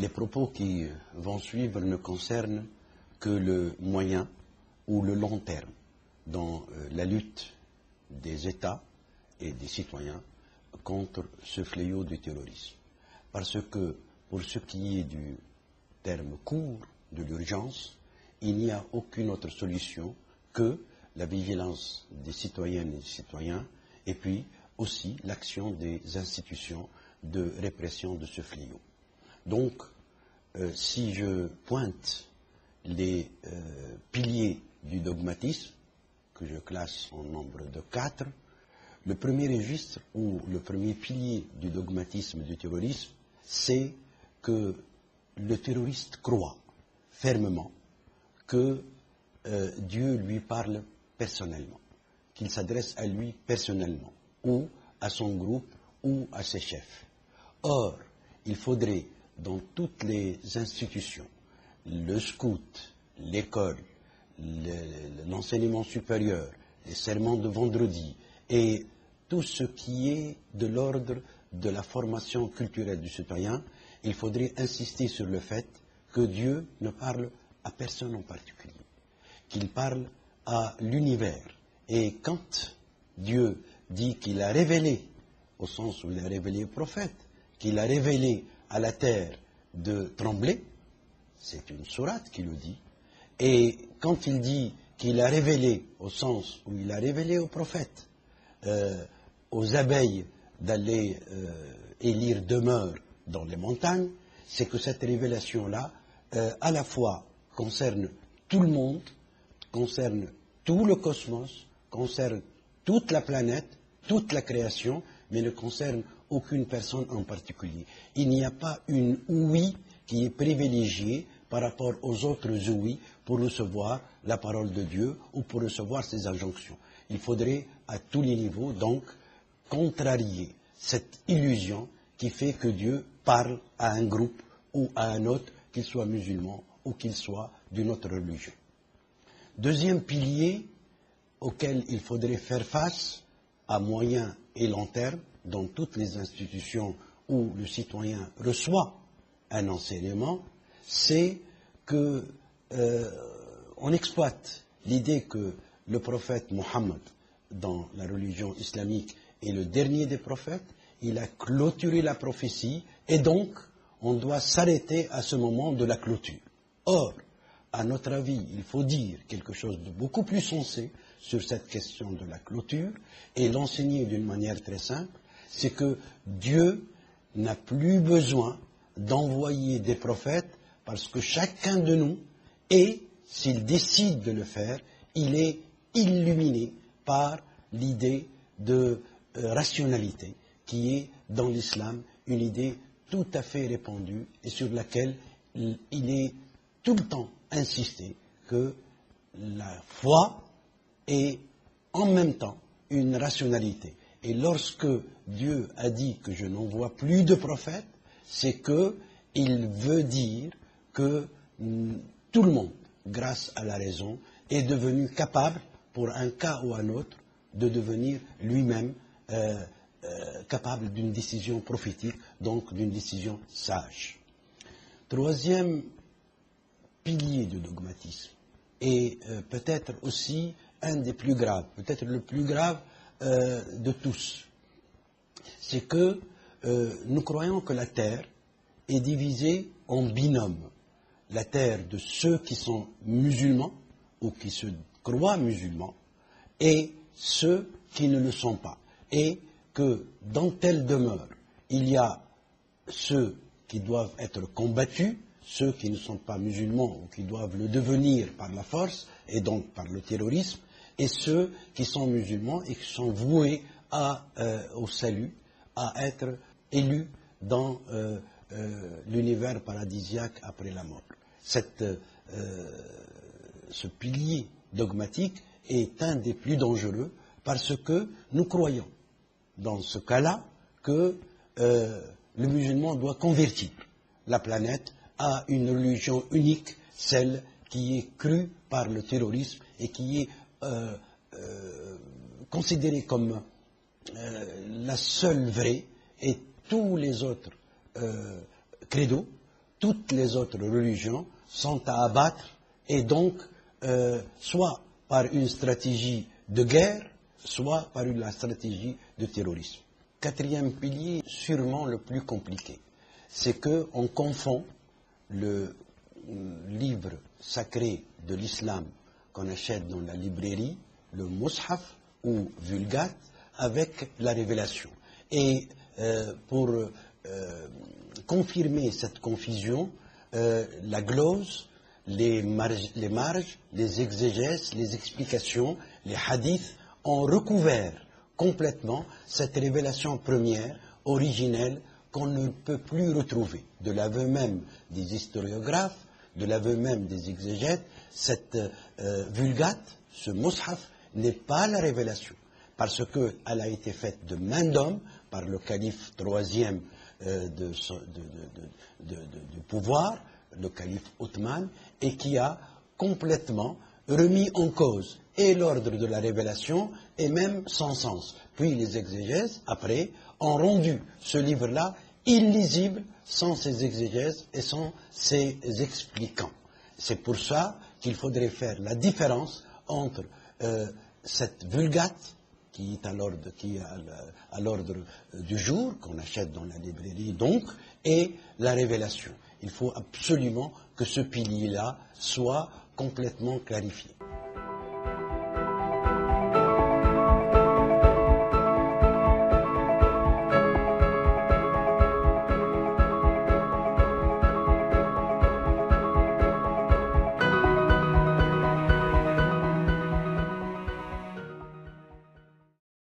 Les propos qui vont suivre ne concernent que le moyen ou le long terme dans la lutte des États et des citoyens contre ce fléau du terrorisme. Parce que pour ce qui est du terme court, de l'urgence, il n'y a aucune autre solution que la vigilance des citoyennes et des citoyens et puis aussi l'action des institutions de répression de ce fléau. Donc, si je pointe les piliers du dogmatisme, que je classe en nombre de 4, le premier registre ou le premier pilier du dogmatisme du terrorisme, c'est que le terroriste croit fermement que Dieu lui parle personnellement, qu'il s'adresse à lui personnellement, ou à son groupe, ou à ses chefs. Or, il faudrait, dans toutes les institutions, le scout, l'école, l'enseignement supérieur, les sermons de vendredi, et tout ce qui est de l'ordre de la formation culturelle du citoyen, il faudrait insister sur le fait que Dieu ne parle à personne en particulier, qu'il parle à l'univers. Et quand Dieu dit qu'il a révélé, au sens où il a révélé au prophète, qu'il a révélé à la terre de trembler, c'est une sourate qui le dit, et quand il dit qu'il a révélé, au sens où il a révélé au prophète, aux abeilles d'aller élire demeure dans les montagnes, c'est que cette révélation-là, à la fois concerne tout le monde, concerne tout le cosmos, concerne toute la planète, toute la création, mais ne concerne aucune personne en particulier. Il n'y a pas une ouïe qui est privilégiée par rapport aux autres ouïes pour recevoir la parole de Dieu ou pour recevoir ses injonctions. Il faudrait, à tous les niveaux, donc, contrarier cette illusion qui fait que Dieu parle à un groupe ou à un autre, qu'il soit musulman ou qu'il soit d'une autre religion. Deuxième pilier auquel il faudrait faire face à moyen et long terme dans toutes les institutions où le citoyen reçoit un enseignement, c'est que on exploite l'idée que le prophète Mohammed, dans la religion islamique, est le dernier des prophètes. Il a clôturé la prophétie et donc on doit s'arrêter à ce moment de la clôture. Or, à notre avis, il faut dire quelque chose de beaucoup plus sensé sur cette question de la clôture et l'enseigner d'une manière très simple, c'est que Dieu n'a plus besoin d'envoyer des prophètes parce que chacun de nous est, s'il décide de le faire, il est illuminé par l'idée de rationalité qui est dans l'islam une idée tout à fait répandue et sur laquelle il est tout le temps insisté que la foi est en même temps une rationalité. Et lorsque Dieu a dit que je n'envoie plus de prophètes, c'est qu'il veut dire que tout le monde, grâce à la raison, est devenu capable, pour un cas ou un autre, de devenir lui-même capable d'une décision prophétique, donc d'une décision sage. Troisième pilier du dogmatisme, et peut-être aussi un des plus graves, peut-être le plus grave de tous, c'est que nous croyons que la terre est divisée en binômes. La terre de ceux qui sont musulmans ou qui se croient musulmans et ceux qui ne le sont pas. Et que dans telle demeure, il y a ceux qui doivent être combattus, ceux qui ne sont pas musulmans ou qui doivent le devenir par la force et donc par le terrorisme, et ceux qui sont musulmans et qui sont voués au salut, à être élus dans l'univers paradisiaque après la mort. Ce pilier dogmatique est un des plus dangereux parce que nous croyons, dans ce cas-là, que le musulman doit convertir la planète à une religion unique, celle qui est crue par le terrorisme et qui est considérée comme la seule vraie, et tous les autres credos, toutes les autres religions sont à abattre, et donc soit par une stratégie de guerre, soit par la stratégie de terrorisme. Quatrième pilier, sûrement le plus compliqué, c'est qu'on confond le livre sacré de l'islam qu'on achète dans la librairie, le Mus'haf ou Vulgate, avec la révélation. Et pour confirmer cette confusion, la glose, les marges, les exégèses, les explications, les hadiths ont recouvert complètement cette révélation première, originelle, qu'on ne peut plus retrouver. De l'aveu même des historiographes, de l'aveu même des exégètes, cette Vulgate, ce Mus'haf, n'est pas la révélation, parce qu'elle a été faite de main d'homme par le calife troisième du pouvoir, le calife Othman, et qui a complètement remis en cause et l'ordre de la révélation et même son sens. Puis les exégèses, après, ont rendu ce livre-là illisible sans ses exégèses et sans ses expliquants. C'est pour ça qu'il faudrait faire la différence entre cette Vulgate qui est à l'ordre du jour, qu'on achète dans la librairie donc, et la révélation. Il faut absolument que ce pilier-là soit complètement clarifié.